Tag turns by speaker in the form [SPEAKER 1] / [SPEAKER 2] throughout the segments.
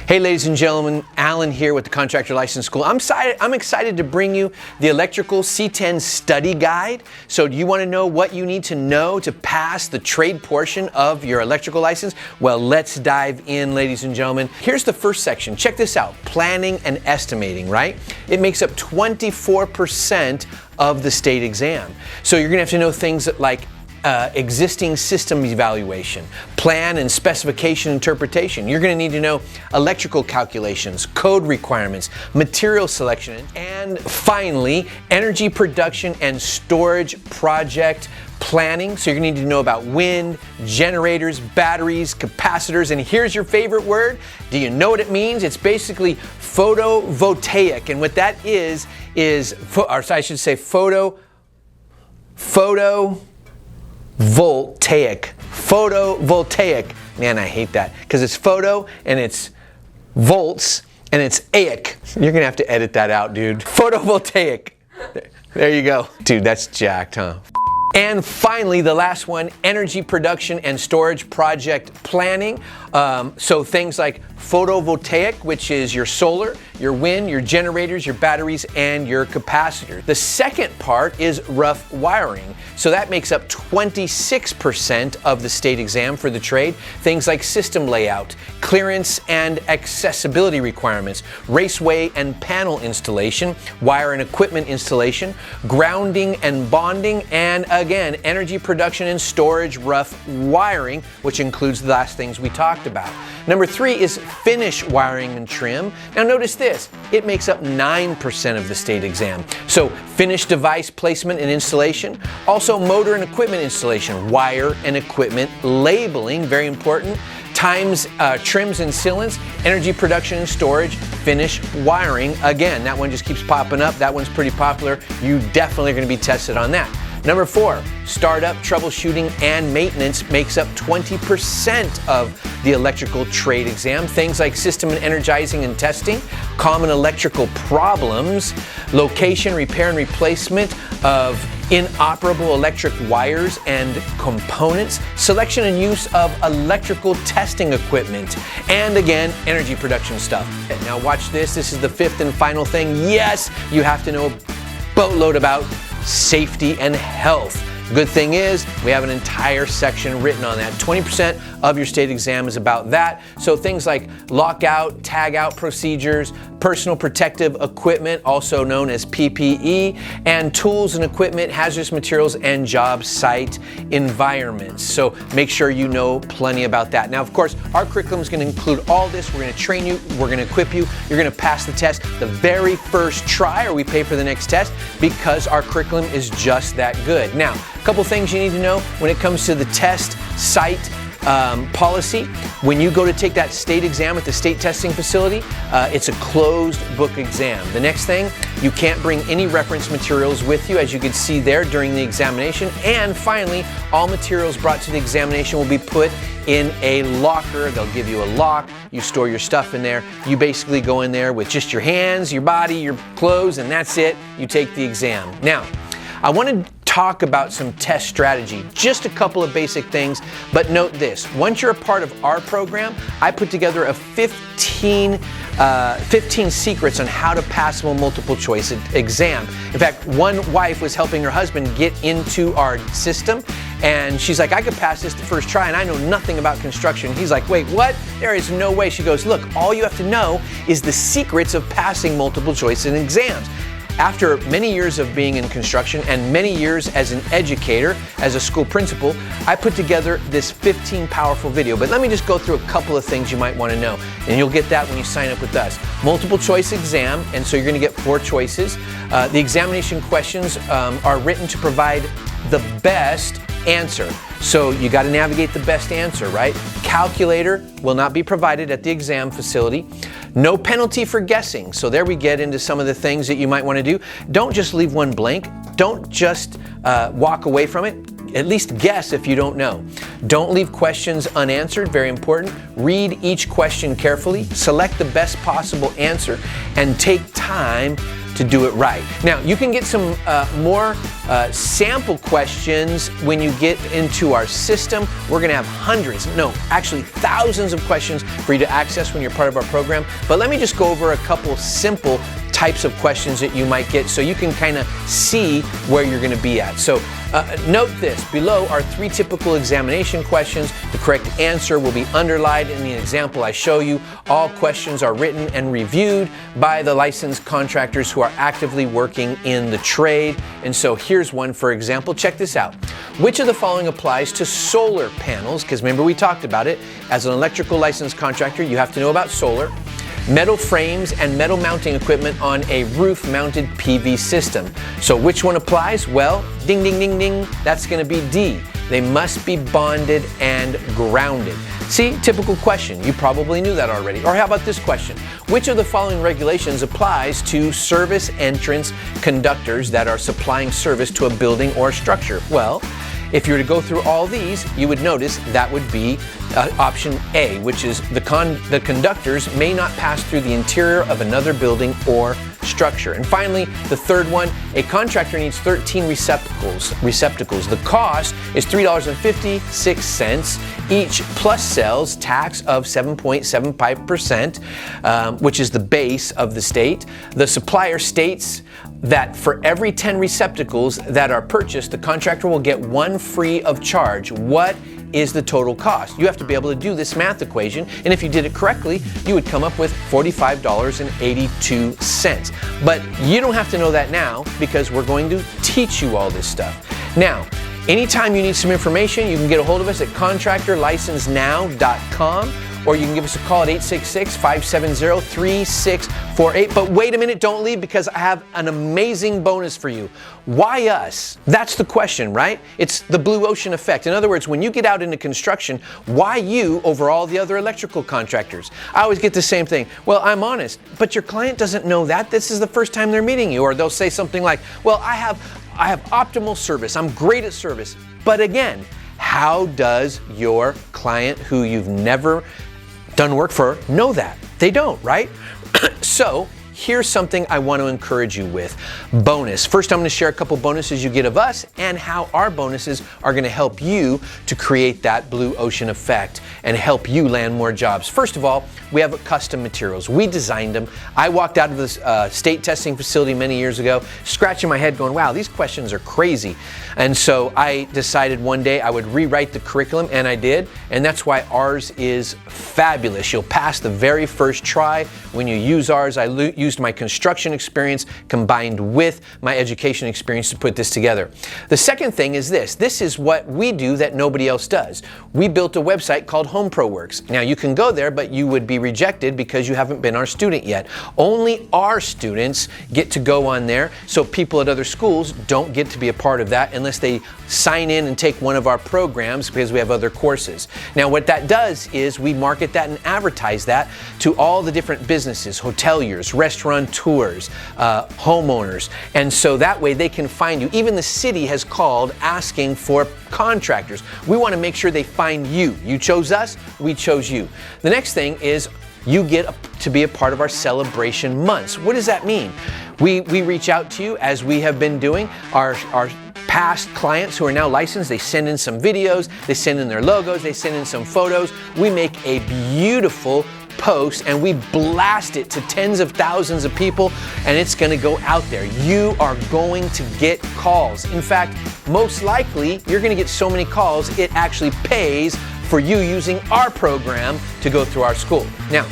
[SPEAKER 1] Hey ladies and gentlemen, Alan here with the Contractor License School. I'm excited to bring you the Electrical C10 Study Guide. So do you want to know what you need to know to pass the trade portion of your electrical license? Well, let's dive in, ladies and gentlemen. Here's the first section. Check this out. Planning and estimating, right? It makes up 24% of the state exam. So you're going to have to know things like existing system evaluation, plan and specification interpretation. You're going to need to know electrical calculations, code requirements, material selection, and finally, energy production and storage project planning. So you're going to need to know about wind, generators, batteries, capacitors, and here's your favorite word. Do you know what it means? It's basically photovoltaic, and what that is photovoltaic. Man, I hate that because it's photo and it's volts and it's aic. You're gonna have to edit that out, dude. Photovoltaic. There you go. Dude, that's jacked, huh? And finally, the last one, energy production and storage project planning. So things like photovoltaic, which is your solar, your wind, your generators, your batteries, and your capacitors. The second part is rough wiring. So that makes up 26% of the state exam for the trade. Things like system layout, clearance and accessibility requirements, raceway and panel installation, wire and equipment installation, grounding and bonding, and again, energy production and storage rough wiring, which includes the last things we talked about. Number 3 is finish wiring and trim. Now notice this, it makes up 9% of the state exam. So finish device placement and installation, also motor and equipment installation, wire and equipment labeling, very important, times, trims and sealants, energy production and storage, finish wiring. Again, that one just keeps popping up. That one's pretty popular. You definitely are going to be tested on that. Number 4, startup, troubleshooting, and maintenance makes up 20% of the electrical trade exam. Things like system and energizing and testing, common electrical problems, location, repair, and replacement of inoperable electric wires and components, selection and use of electrical testing equipment, and again, energy production stuff. Now watch this. This is the 5th and final thing. Yes, you have to know a boatload about safety and health. Good thing is, we have an entire section written on that. 20% of your state exam is about that. So things like lockout, tag out procedures, personal protective equipment, also known as PPE, and tools and equipment, hazardous materials, and job site environments. So make sure you know plenty about that. Now, of course, our curriculum is going to include all this. We're going to train you, we're going to equip you, you're going to pass the test the very first try, or we pay for the next test, because our curriculum is just that good. Now, a couple things you need to know when it comes to the test site policy. When you go to take that state exam at the state testing facility, it's a closed book exam. The next thing, you can't bring any reference materials with you, as you can see there during the examination. And finally, all materials brought to the examination will be put in a locker. They'll give you a lock. You store your stuff in there. You basically go in there with just your hands, your body, your clothes, and that's it. You take the exam. Now, I want to talk about some test strategy, just a couple of basic things, but note this, once you're a part of our program, I put together a 15 secrets on how to pass a multiple choice exam. In fact, one wife was helping her husband get into our system, and she's like, I could pass this the first try and I know nothing about construction. He's like, wait, what? There is no way. She goes, look, all you have to know is the secrets of passing multiple choice in exams. After many years of being in construction and many years as an educator, as a school principal, I put together this 15 powerful video. But let me just go through a couple of things you might want to know. And you'll get that when you sign up with us. Multiple choice exam, and so you're going to get 4 choices. The examination questions are written to provide the best answer. So you got to navigate the best answer, right? Calculator will not be provided at the exam facility. No penalty for guessing. So there we get into some of the things that you might want to do. Don't just leave one blank. Don't just walk away from it. at least guess if you don't know. Don't leave questions unanswered, very important. Read each question carefully, select the best possible answer, and take time to do it right. Now, you can get some more sample questions when you get into our system. We're gonna have hundreds, no, actually thousands of questions for you to access when you're part of our program. But let me just go over a couple simple types of questions that you might get so you can kind of see where you're going to be at. So note this, below are 3 typical examination questions. The correct answer will be underlined in the example I show you. All questions are written and reviewed by the licensed contractors who are actively working in the trade. And so here's one, for example. Check this out. Which of the following applies to solar panels? Because remember, we talked about it. As an electrical licensed contractor, you have to know about solar. Metal frames and metal mounting equipment on a roof-mounted PV system. So which one applies? Well, ding, ding, ding, ding, that's gonna be D. They must be bonded and grounded. See, typical question. You probably knew that already. Or how about this question? Which of the following regulations applies to service entrance conductors that are supplying service to a building or structure? Well, if you were to go through all these, you would notice that would be option A, which is the conductors may not pass through the interior of another building or structure. And finally, the third one, a contractor needs 13 receptacles. The cost is $3.56 each, plus sales tax of 7.75%, which is the base of the state. The supplier states that for every 10 receptacles that are purchased, the contractor will get 1 free of charge. What is the total cost? You have to be able to do this math equation, and if you did it correctly, you would come up with $45.82. But you don't have to know that now, because we're going to teach you all this stuff. Now, anytime you need some information, you can get a hold of us at contractorlicensenow.com, or you can give us a call at 866-570-3648. But wait a minute, don't leave, because I have an amazing bonus for you. Why us? That's the question, right? It's the blue ocean effect. In other words, when you get out into construction, why you over all the other electrical contractors? I always get the same thing. Well, I'm honest, but your client doesn't know that. This is the first time they're meeting you. Or they'll say something like, well, I have optimal service. I'm great at service. But again, how does your client who you've never done work for know that? They don't, right? So here's something I want to encourage you with. Bonus. First, I'm going to share a couple bonuses you get of us and how our bonuses are going to help you to create that blue ocean effect and help you land more jobs. First of all, we have custom materials. We designed them. I walked out of this state testing facility many years ago, scratching my head going, wow, these questions are crazy. And so I decided one day I would rewrite the curriculum, and I did. And that's why ours is fabulous. You'll pass the very first try. When you use ours, I used my construction experience combined with my education experience to put this together. The second thing is this. This is what we do that nobody else does. We built a website called HomeProWorks. Now you can go there, but you would be rejected because you haven't been our student yet. Only our students get to go on there, so people at other schools don't get to be a part of that unless they sign in and take one of our programs, because we have other courses. Now what that does is we market that and advertise that to all the different businesses, hoteliers, restaurateurs, homeowners, and so that way they can find you. Even the city has called asking for contractors. We want to make sure they find you. You chose us, we chose you. The next thing is you get to be a part of our celebration months. What does that mean? We reach out to you, as we have been doing. Our past clients who are now licensed, they send in some videos, they send in their logos, they send in some photos. We make a beautiful post and we blast it to tens of thousands of people, and it's going to go out there. You are going to get calls. In fact, most likely you're going to get so many calls it actually pays for you using our program to go through our school. Now,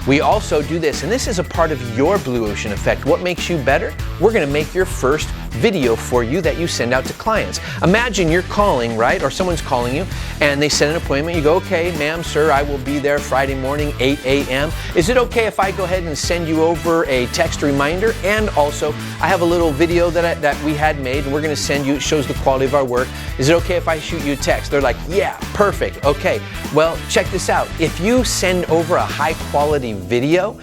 [SPEAKER 1] we also do this, and this is a part of your blue ocean effect. What makes you better? We're going to make your first video for you that you send out to clients. Imagine you're calling, right? Or someone's calling you and they set an appointment. You go, okay, ma'am, sir, I will be there Friday morning, 8 a.m. Is it okay if I go ahead and send you over a text reminder? And also, I have a little video that we had made, and we're going to send you. It shows the quality of our work. Is it okay if I shoot you a text? They're like, yeah, perfect. Okay, well, check this out. If you send over a high quality video,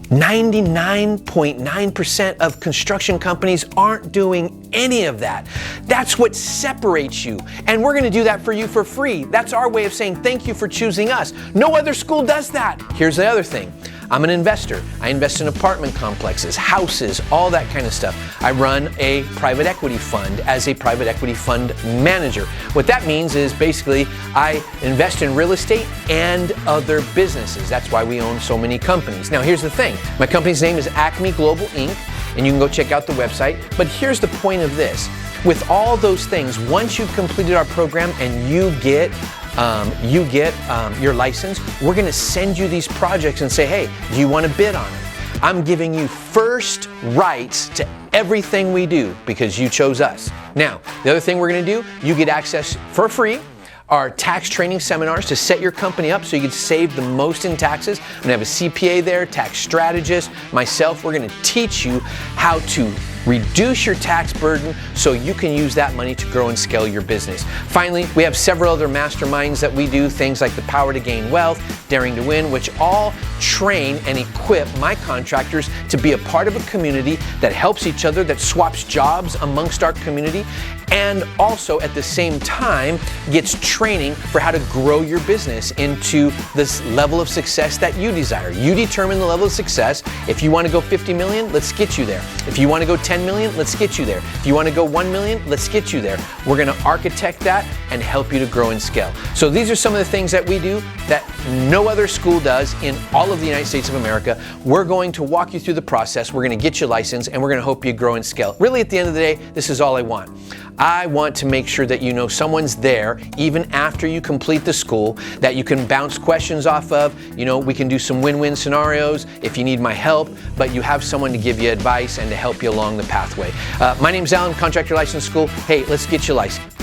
[SPEAKER 1] 99.9% of construction companies aren't doing any of that. That's what separates you. And we're gonna do that for you for free. That's our way of saying thank you for choosing us. No other school does that. Here's the other thing. I'm an investor. I invest in apartment complexes, houses, all that kind of stuff. I run a private equity fund as a private equity fund manager. What that means is basically I invest in real estate and other businesses. That's why we own so many companies. Now here's the thing. My company's name is Acme Global Inc., and you can go check out the website. But here's the point of this. With all those things, once you've completed our program and you get your license, we're gonna send you these projects and say, hey, do you wanna bid on them? I'm giving you first rights to everything we do because you chose us. Now, the other thing we're gonna do, you get access for free our tax training seminars to set your company up so you can save the most in taxes. I'm gonna have a CPA there, tax strategist, myself. We're gonna teach you how to reduce your tax burden so you can use that money to grow and scale your business. Finally, we have several other masterminds that we do, things like the Power to Gain Wealth, Daring to Win, which all train and equip my contractors to be a part of a community that helps each other, that swaps jobs amongst our community, and also at the same time gets training for how to grow your business into this level of success that you desire. You determine the level of success. If you want to go 50 million, let's get you there. If you want to go 10 million, let's get you there. If you want to go 1 million, let's get you there. We're going to architect that and help you to grow and scale. So these are some of the things that we do that no other school does in all of the United States of America. We're going to walk you through the process. We're going to get you licensed and we're going to help you grow and scale. Really, at the end of the day, this is all I want. I want to make sure that you know someone's there even after you complete the school, that you can bounce questions off of. You know, we can do some win-win scenarios if you need my help, but you have someone to give you advice and to help you along the pathway. My name's Alan, Contractor License School. Hey, let's get you licensed.